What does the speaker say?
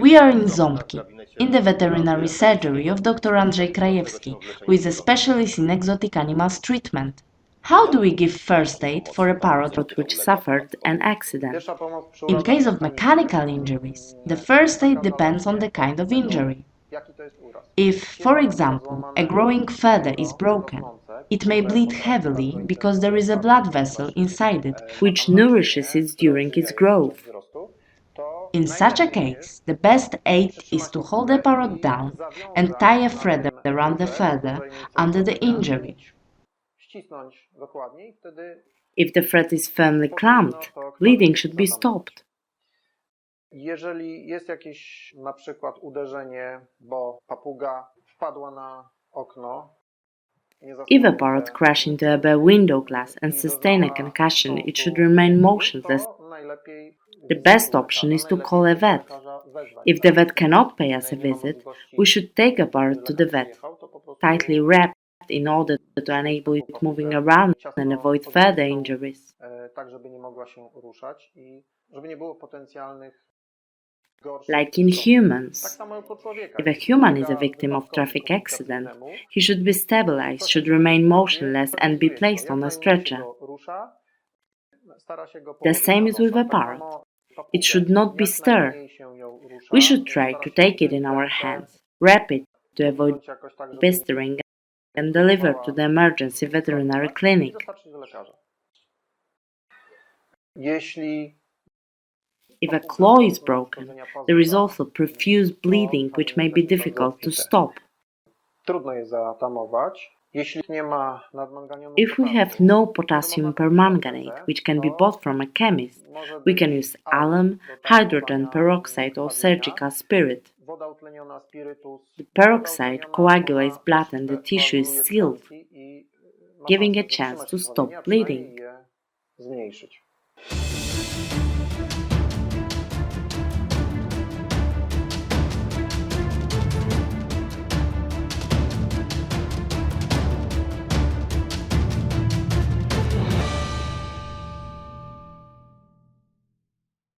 We are in Ząbki, in the veterinary surgery of Dr. Andrzej Krajewski, who is a specialist in exotic animals treatment. How do we give first aid for a parrot which suffered an accident? In case of mechanical injuries, the first aid depends on the kind of injury. If, for example, a growing feather is broken, it may bleed heavily because there is a blood vessel inside it, which nourishes it during its growth. In such a case, the best aid is to hold the parrot down and tie a thread around the feather under the injury. If the thread is firmly clamped, bleeding should be stopped. Jeżeli jest jakieś na przykład uderzenie, bo papuga wpadła na okno. If a parrot crashes into a bare window glass and sustains a concussion, it should remain motionless. The best option is to call a vet. If the vet cannot pay us a visit, we should take a parrot to the vet, tightly wrapped in order to enable it moving around and avoid further injuries. Like in humans, if a human is a victim of traffic accident, he should be stabilized, should remain motionless and be placed on a stretcher. The same is with a parrot. It should not be stirred. We should try to take it in our hands, wrap it to avoid blistering, and deliver to the emergency veterinary clinic. If a claw is broken, there is also profuse bleeding which may be difficult to stop. If we have no potassium permanganate, which can be bought from a chemist, we can use alum, hydrogen peroxide or surgical spirit. The peroxide coagulates blood and the tissue is sealed, giving a chance to stop bleeding.